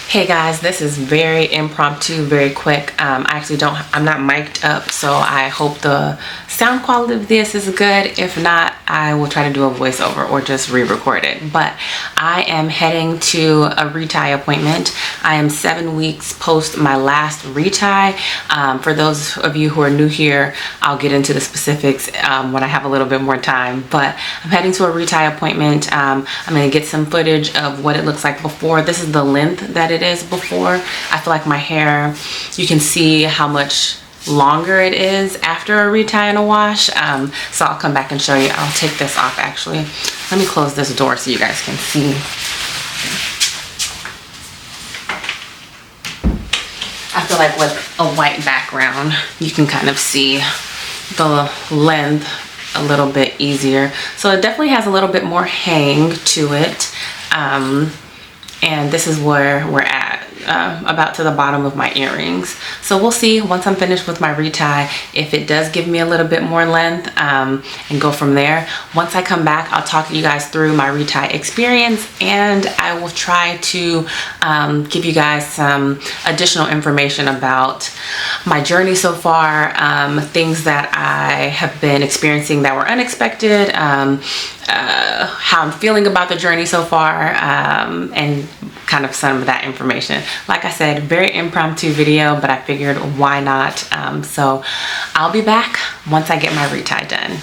Hey guys, this is very impromptu, very quick. I'm not mic'd up, so I hope the sound quality of this is good. if not, I will try to do a voiceover or just re-record it. But I am heading to a retie appointment. I am 7 weeks post my last retie. For those of you who are new here, I'll get into the specifics when I have a little bit more time. But I'm heading to a retie appointment. I'm going to get some footage of what it looks like before. This is the length that it is before. I feel like my hair, you can see how much longer it is after a retie and a wash. So I'll come back and show you. I'll take this off actually. Let me close this door so you guys can see. I feel like with a white background, you can kind of see the length a little bit easier. So it definitely has a little bit more hang to it. And this is where we're at, about to the bottom of my earrings. So we'll see once I'm finished with my retie if it does give me a little bit more length, and go from there. Once I come back, I'll talk to you guys through my retie experience, and I will try to give you guys some additional information about my journey so far, things that I have been experiencing that were unexpected, how I'm feeling about the journey so far, and kind of some of that information. Like I said, very impromptu video, but I figured why not? So I'll be back once I get my retie done.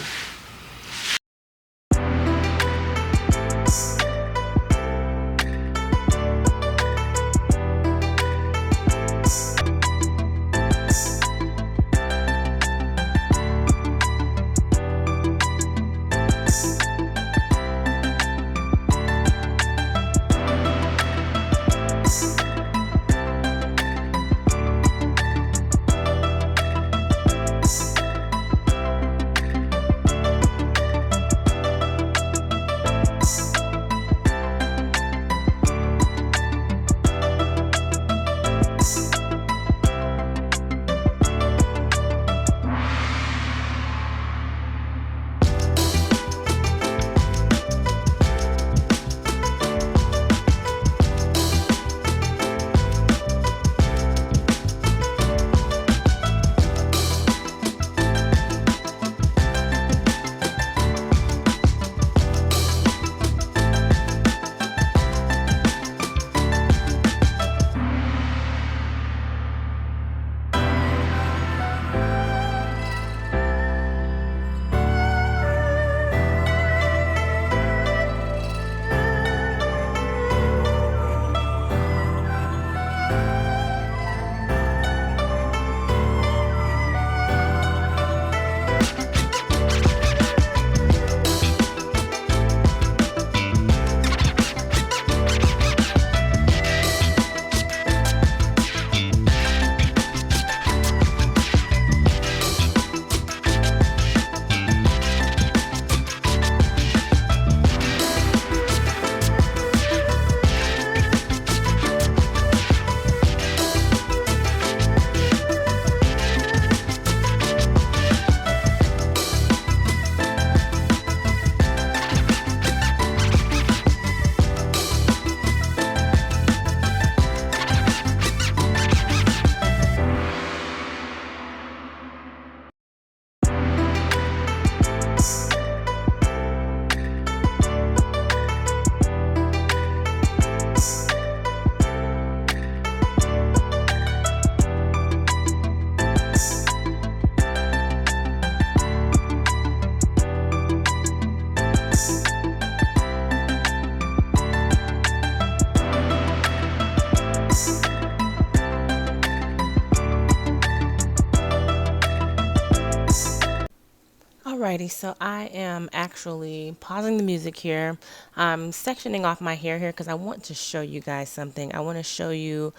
Alrighty, so I am actually pausing the music here. I'm sectioning off my hair here because I want to show you guys something. I want to show you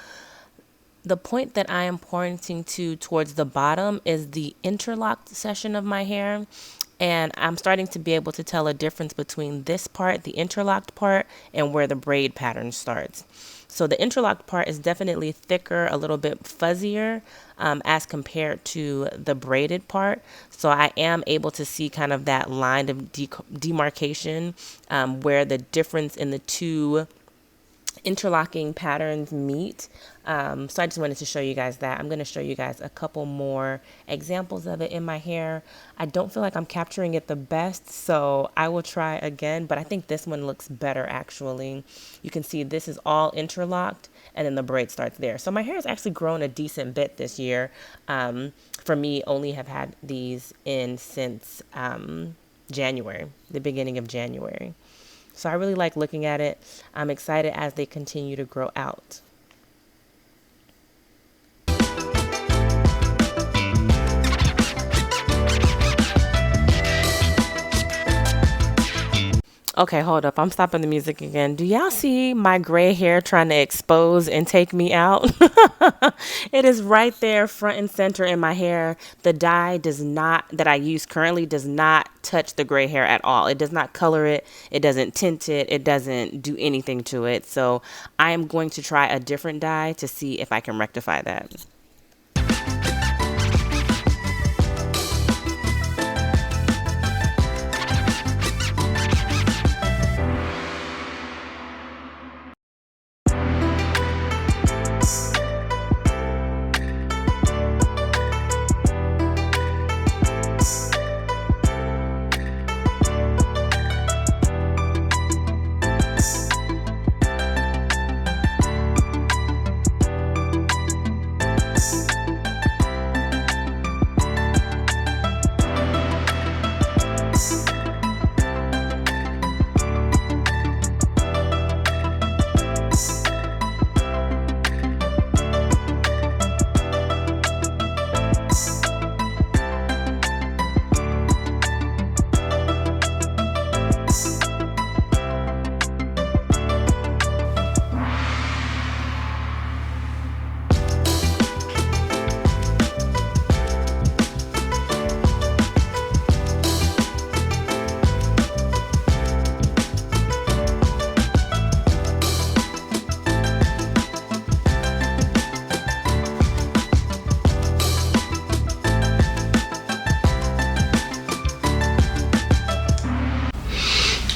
the point that I am pointing to towards the bottom is the interlocked section of my hair. And I'm starting to be able to tell a difference between this part, the interlocked part, and where the braid pattern starts. So the interlocked part is definitely thicker, a little bit fuzzier as compared to the braided part. So I am able to see kind of that line of demarcation where the difference in the two interlocking patterns meet. So I just wanted to show you guys that. I'm going to show you guys a couple more examples of it in my hair. I don't feel like I'm capturing it the best, so I will try again, but I think this one looks better actually. You can see this is all interlocked and then the braid starts there. So my hair has actually grown a decent bit this year. For me, only have had these in since January, the beginning of January. So I really like looking at it. I'm excited as they continue to grow out. Okay, hold up. I'm stopping the music again. Do y'all see my gray hair trying to expose and take me out? It is right there front and center in my hair. The dye does not, that I use currently, does not touch the gray hair at all. It does not color it. It doesn't tint it. It doesn't do anything to it. So I am going to try a different dye to see if I can rectify that.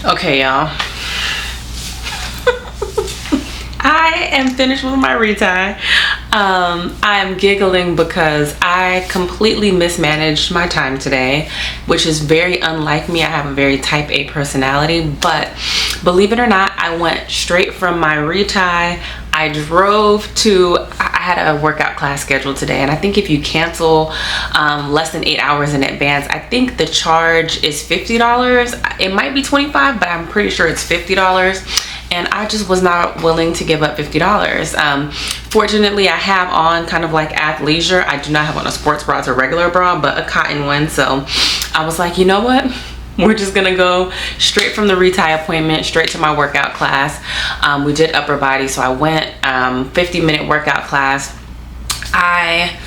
Okay, y'all. I am finished with my retie. I'm giggling because I completely mismanaged my time today, which is very unlike me. I have a very type A personality, but believe it or not, I went straight from my retie. I drove to, I had a workout class scheduled today, and I think if you cancel less than 8 hours in advance, I think the charge is $50. It might be $25, but I'm pretty sure it's $50. And I just was not willing to give up $50. Fortunately, I have on kind of like athleisure. I do not have on a sports bra, it's a regular bra, but a cotton one. So I was like, you know what? We're just gonna go straight from the retie appointment straight to my workout class. We did upper body, so I went 50-minute workout class. I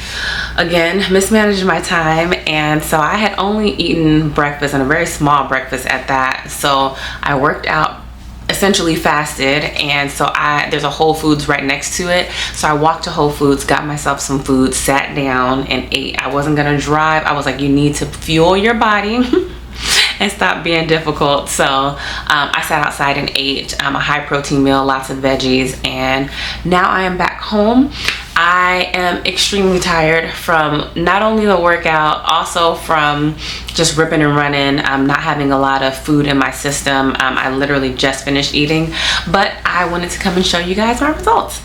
again mismanaged my time, and so I had only eaten breakfast, and a very small breakfast at that. So I worked out, essentially fasted, and so there's a Whole Foods right next to it, so I walked to Whole Foods, got myself some food, sat down and ate. I wasn't gonna drive. I was like, you need to fuel your body and stop being difficult. So I sat outside and ate a high protein meal, lots of veggies, and now I am back home. I am extremely tired from not only the workout, also from just ripping and running, not having a lot of food in my system. I literally just finished eating, but I wanted to come and show you guys my results.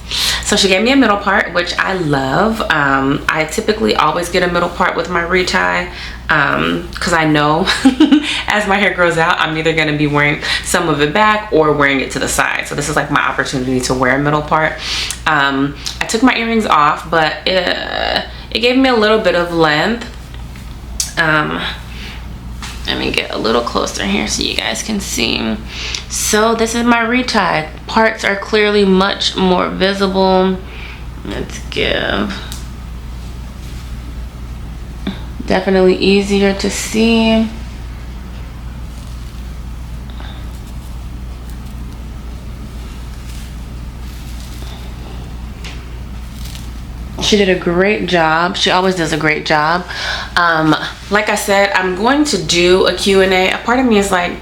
So she gave me a middle part, which I love. I typically always get a middle part with my retie, because I know as my hair grows out, I'm either going to be wearing some of it back or wearing it to the side. So this is like my opportunity to wear a middle part. I took my earrings off, but it gave me a little bit of length. Let me get a little closer here so you guys can see. So this is my retie. Parts are clearly much more visible. Let's give. Definitely easier to see. She did a great job. She always does a great job. Like I said, I'm going to do a Q&A. A part of me is like,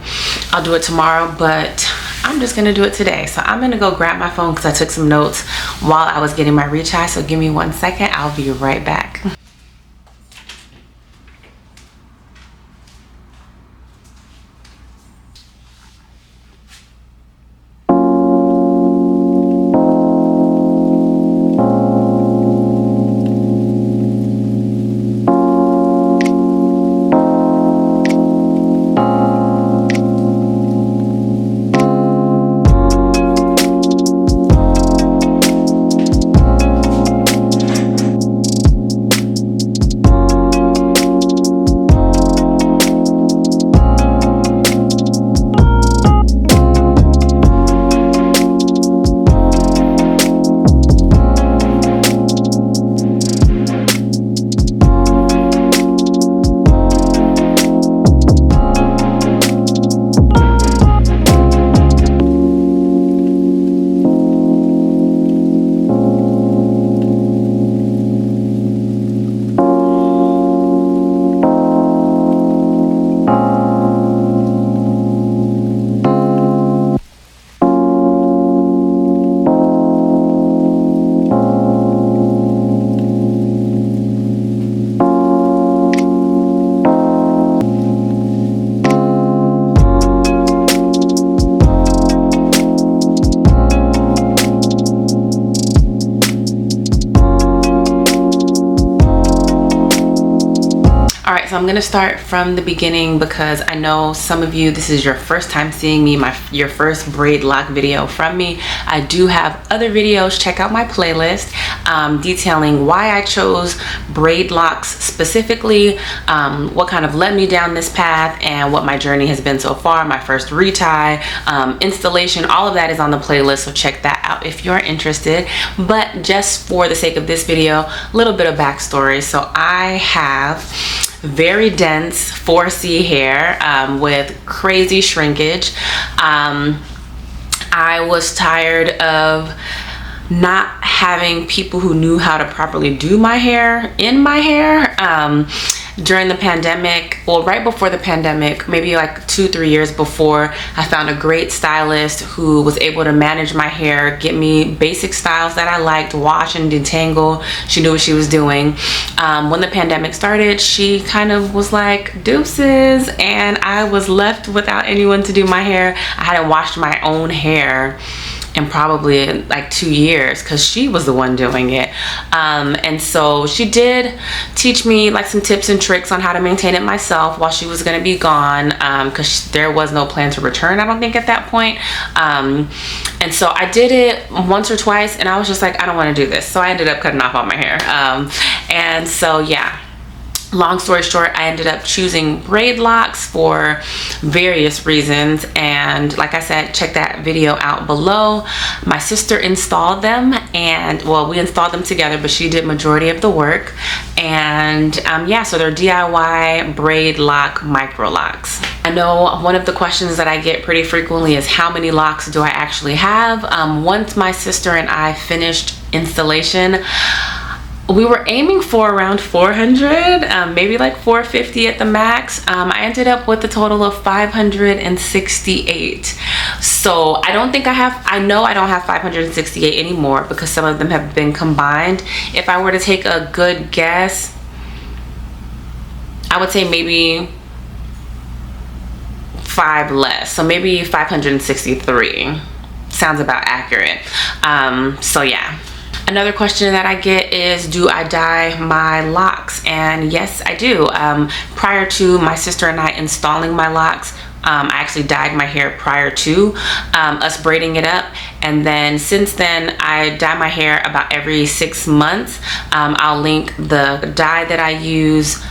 I'll do it tomorrow, but I'm just gonna do it today. So I'm gonna go grab my phone because I took some notes while I was getting my Retie. So give me 1 second, I'll be right back. So I'm gonna start from the beginning because I know some of you, this is your first time seeing me, your first braid lock video from me. I do have other videos. Check out my playlist detailing why I chose braid locks specifically, what kind of led me down this path, and what my journey has been so far, my first retie, installation, all of that is on the playlist, so check that out if you're interested. But just for the sake of this video, a little bit of backstory. So I have very dense 4C hair with crazy shrinkage. I was tired of not having people who knew how to properly do my hair in my hair. During the pandemic, well, right before the pandemic, maybe like 2-3 years before, I found a great stylist who was able to manage my hair, get me basic styles that I liked, wash and detangle. She knew what she was doing. When the pandemic started, she kind of was like, deuces, and I was left without anyone to do my hair. I hadn't washed my own hair in probably like 2 years because she was the one doing it. And so she did teach me like some tips and tricks on how to maintain it myself while she was gonna be gone, because there was no plan to return, I don't think, at that point. And so I did it once or twice and I was just like, I don't want to do this. So I ended up cutting off all my hair. And so yeah, long story short, I ended up choosing braid locks for various reasons, and like I said, check that video out below. My sister installed them, and well, we installed them together, but she did majority of the work. And yeah, so they're DIY braid lock micro locks. I know one of the questions that I get pretty frequently is how many locks do I actually have? Once my sister and I finished installation, we were aiming for around 400, maybe like 450 at the max. I ended up with a total of 568. So I don't think I know I don't have 568 anymore because some of them have been combined. If I were to take a good guess, I would say maybe 5 less. So maybe 563 sounds about accurate. So yeah. Another question that I get is, do I dye my locks? And yes, I do. Prior to my sister and I installing my locks, I actually dyed my hair prior to us braiding it up. And then since then, I dye my hair about every 6 months. I'll link the dye that I use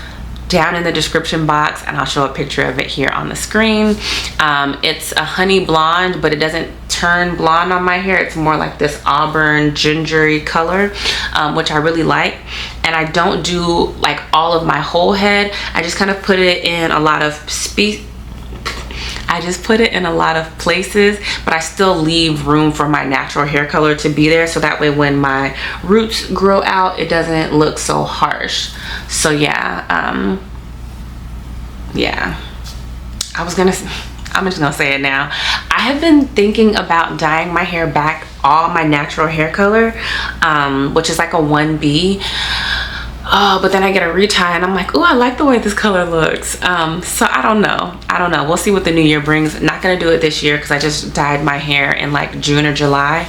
down in the description box, and I'll show a picture of it here on the screen. It's a honey blonde, but it doesn't turn blonde on my hair. It's more like this auburn gingery color, which I really like. And I don't do like all of my whole head. I just kind of put it in a lot of places, but I still leave room for my natural hair color to be there, so that way when my roots grow out, it doesn't look so harsh. So yeah, yeah, I was gonna I'm just gonna say it now. I have been thinking about dyeing my hair back all my natural hair color, which is like a 1B. Oh, but then I get a retie and I'm like, oh, I like the way this color looks. So I don't know. We'll see what the new year brings. Not gonna do it this year because I just dyed my hair in like June or July.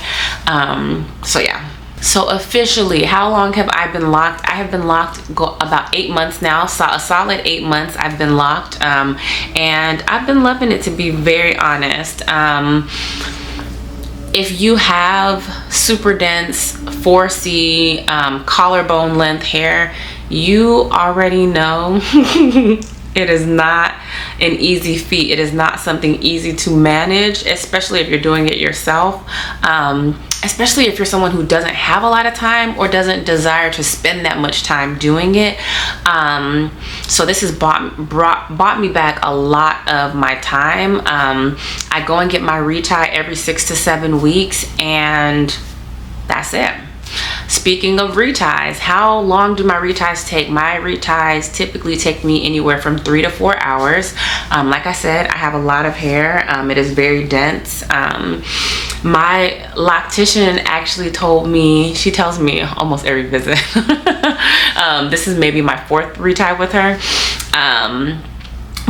So yeah. So officially, how long have I been locked? I have been locked about 8 months now. So a solid 8 months I've been locked. And I've been loving it, to be very honest. If you have super dense 4C collarbone length hair, you already know it is not an easy feat. It is not something easy to manage, especially if you're doing it yourself. Especially if you're someone who doesn't have a lot of time or doesn't desire to spend that much time doing it. So this has bought me back a lot of my time. I go and get my retie every 6 to 7 weeks, and that's it. Speaking of reties, how long do my reties take? My reties typically take me anywhere from 3 to 4 hours. Like I said, I have a lot of hair. It is very dense. My loctician actually told me, she tells me almost every visit, this is maybe my 4th retie with her,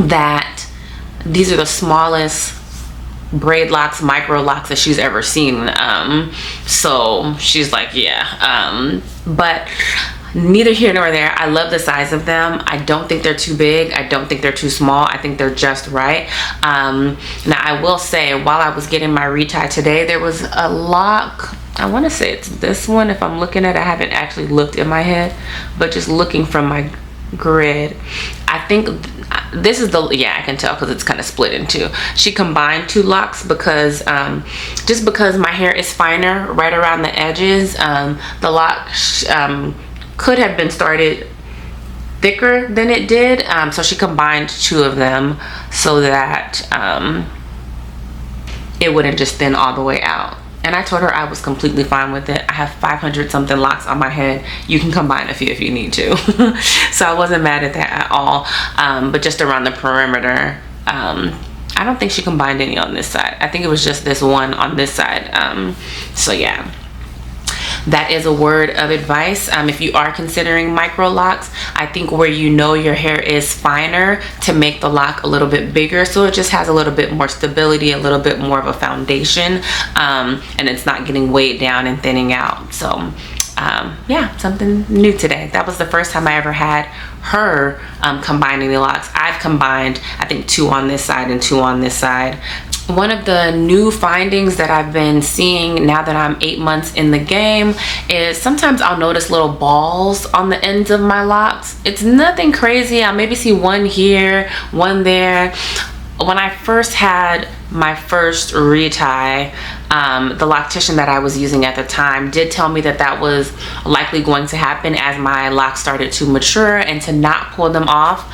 that these are the smallest braid locks, micro locks that she's ever seen. So she's like, yeah, but neither here nor there. I love the size of them. I don't think they're too big. I don't think they're too small. I think they're just right. Now I will say, while I was getting my retie today, there was a lock, I want to say it's this one. If I'm looking at it, I haven't actually looked in my head, but just looking from my grid, I think this is the, yeah, I can tell because it's kind of split in two. She combined 2 locks because just because my hair is finer right around the edges, the lock could have been started thicker than it did, so she combined 2 of them so that it wouldn't just thin all the way out. And I told her I was completely fine with it. I have 500 something locks on my head. You can combine a few if you need to. So I wasn't mad at that at all. But just around the perimeter, I don't think she combined any on this side. I think it was just this one on this side. So yeah. That is a word of advice. If you are considering micro locks, I think where you know your hair is finer, to make the lock a little bit bigger so it just has a little bit more stability, a little bit more of a foundation, and it's not getting weighed down and thinning out. So yeah, something new today. That was the first time I ever had her combining the locks. I've combined, I think, 2 on this side and 2 on this side. One of the new findings that I've been seeing now that I'm 8 months in the game is sometimes I'll notice little balls on the ends of my locks. It's nothing crazy. I'll maybe see one here, one there. When I first had my first retie, the loctician that I was using at the time did tell me that that was likely going to happen as my locks started to mature and to not pull them off.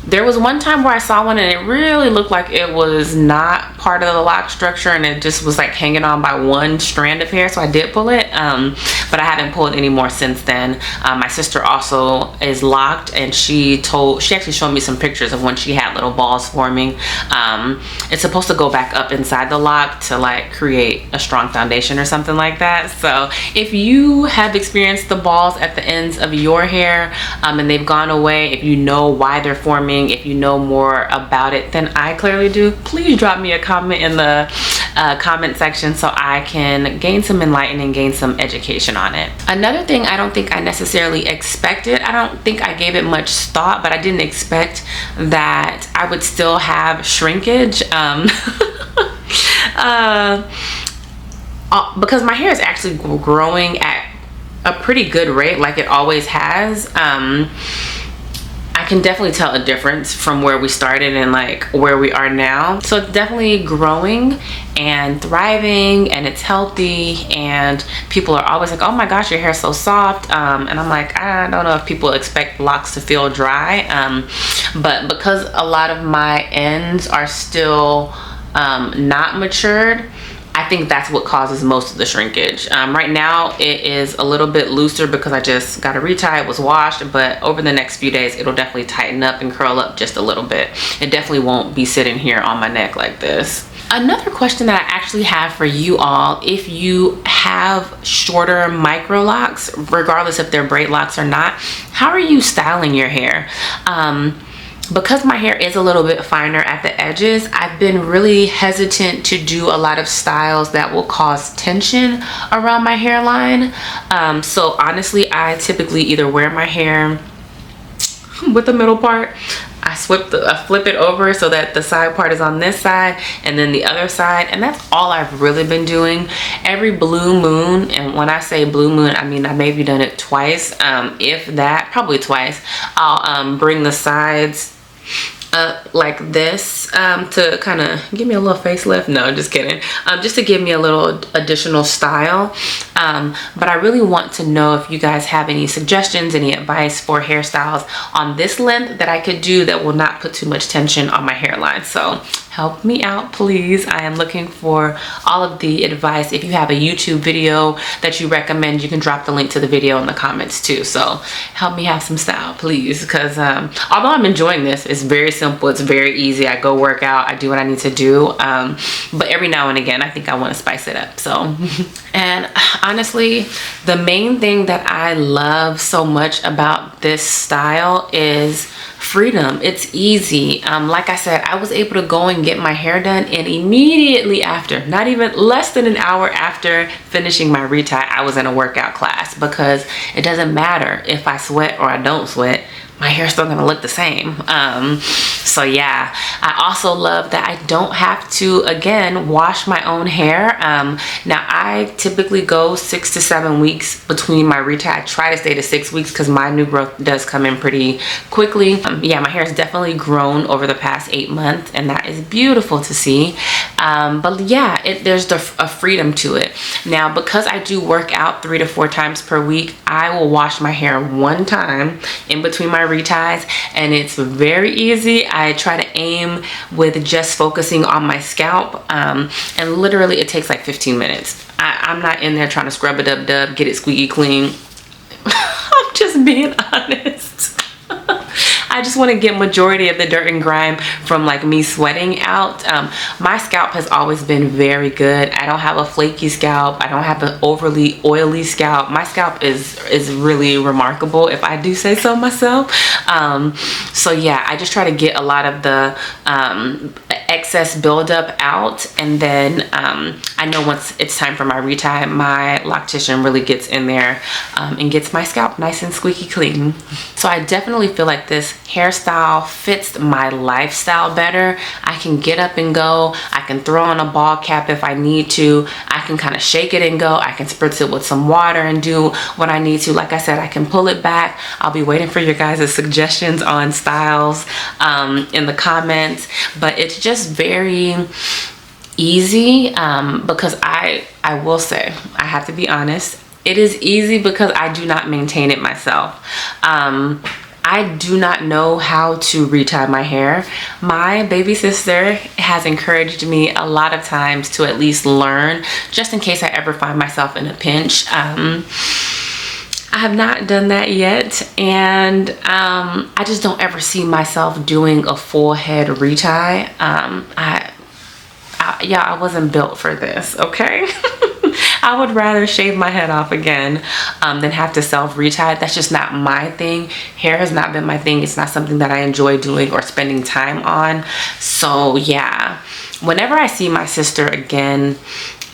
There was one time where I saw one and it really looked like it was not part of the lock structure and it just was like hanging on by one strand of hair, so I did pull it, but I haven't pulled any more since then. My sister also is locked, and she actually showed me some pictures of when she had little balls forming. It's supposed to go back up inside the lock to like create a strong foundation or something like that. So if you have experienced the balls at the ends of your hair and they've gone away, if you know why they're forming, if you know more about it than I clearly do, please drop me a comment in the comment section so I can gain some enlightenment, gain some education on it. Another thing I don't think I necessarily expected, I don't think I gave it much thought, but I didn't expect that I would still have shrinkage. Because my hair is actually growing at a pretty good rate, like it always has. I can definitely tell a difference from where we started and like where we are now. So it's definitely growing and thriving, and it's healthy, and people are always like, oh my gosh, your hair's so soft, and I'm like, I don't know if people expect locks to feel dry, but because a lot of my ends are still not matured, I think that's what causes most of the shrinkage. Right now it is a little bit looser because I just got a retie, it was washed, but over the next few days it'll definitely tighten up and curl up just a little bit. It definitely won't be sitting here on my neck like this. Another question that I actually have for you all, if you have shorter micro locks, regardless if they're braid locks or not, how are you styling your hair? Because my hair is a little bit finer at the edges, I've been really hesitant to do a lot of styles that will cause tension around my hairline. So honestly, I typically either wear my hair with the middle part, I flip it over so that the side part is on this side and then the other side, and that's all I've really been doing. Every blue moon, and when I say blue moon, I mean I maybe done it twice, if that, probably twice, I'll bring the sides up like this to kind of give me a little facelift. No, just kidding. Just to give me a little additional style. But I really want to know if you guys have any suggestions, any advice for hairstyles on this length that I could do that will not put too much tension on my hairline. So help me out, please. I am looking for all of the advice. If you have a YouTube video that you recommend, you can drop the link to the video in the comments too. So help me have some style, please, because although I'm enjoying this, it's very simple, it's very easy. I go work out, I do what I need to do, but every now and again I think I want to spice it up. So and honestly, the main thing that I love so much about this style is freedom. It's easy. Like I said, I was able to go and get my hair done, and immediately after, not even less than an hour after finishing my retie, I was in a workout class, because it doesn't matter if I sweat or I don't sweat, my hair's still gonna look the same. So yeah, I also love that I don't have to, again, wash my own hair. Now I typically go 6 to 7 weeks between my retie. I try to stay to 6 weeks because my new growth does come in pretty quickly. Yeah, my hair has definitely grown over the past 8 months, and that is beautiful to see. But yeah, there's a freedom to it. Now, because I do work out 3 to 4 times per week, I will wash my hair one time in between my reties, and it's very easy. I try to aim with just focusing on my scalp, and literally it takes like 15 minutes. I'm not in there trying to scrub it up, get it squeaky clean. I'm just being honest. I just want to get majority of the dirt and grime from like me sweating out. My scalp has always been very good. I don't have a flaky scalp. I don't have an overly oily scalp. My scalp is really remarkable, if I do say so myself. So yeah, I just try to get a lot of the excess buildup out, and then I know once it's time for my retie, my loctician really gets in there and gets my scalp nice and squeaky clean. So I definitely feel like this hairstyle fits my lifestyle better. I can get up and go. I can throw on a ball cap if I need to. I can kind of shake it and go. I can spritz it with some water and do what I need to. Like I said, I can pull it back. I'll be waiting for your guys' suggestions on styles in the comments, but it's just very easy because I will say, I have to be honest, it is easy because I do not maintain it myself. I do not know how to retie my hair. My baby sister has encouraged me a lot of times to at least learn, just in case I ever find myself in a pinch. I have not done that yet, and I just don't ever see myself doing a full head retie. Yeah, I wasn't built for this, okay? I would rather shave my head off again than have to self-retie. That's just not my thing. Hair has not been my thing. It's not something that I enjoy doing or spending time on. So yeah, whenever I see my sister again,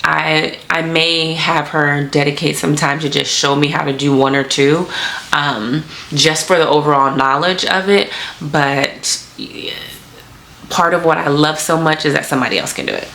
I may have her dedicate some time to just show me how to do 1 or 2, just for the overall knowledge of it. But part of what I love so much is that somebody else can do it.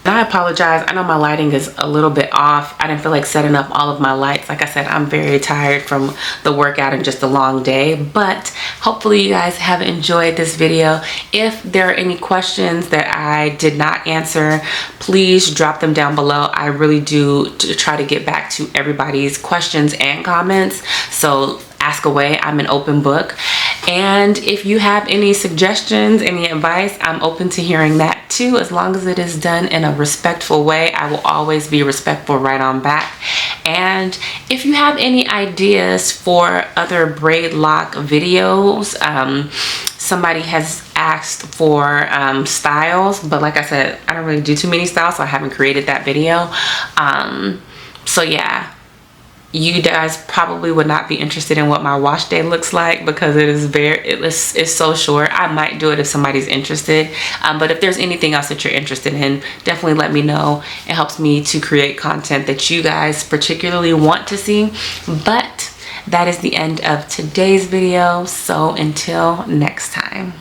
And I apologize, I know my lighting is a little bit off. I didn't feel like setting up all of my lights. Like I said, I'm very tired from the workout and just a long day, but hopefully you guys have enjoyed this video. If there are any questions that I did not answer, please drop them down below. I really do try to get back to everybody's questions and comments, so ask away. I'm an open book. And if you have any suggestions, any advice, I'm open to hearing that too. As long as it is done in a respectful way, I will always be respectful right on back. And if you have any ideas for other braid lock videos, somebody has asked for styles, but like I said, I don't really do too many styles, so I haven't created that video. So yeah, you guys probably would not be interested in what my wash day looks like because it's so short. I might do it if somebody's interested, but if there's anything else that you're interested in, definitely let me know. It helps me to create content that you guys particularly want to see. But that is the end of today's video, so until next time.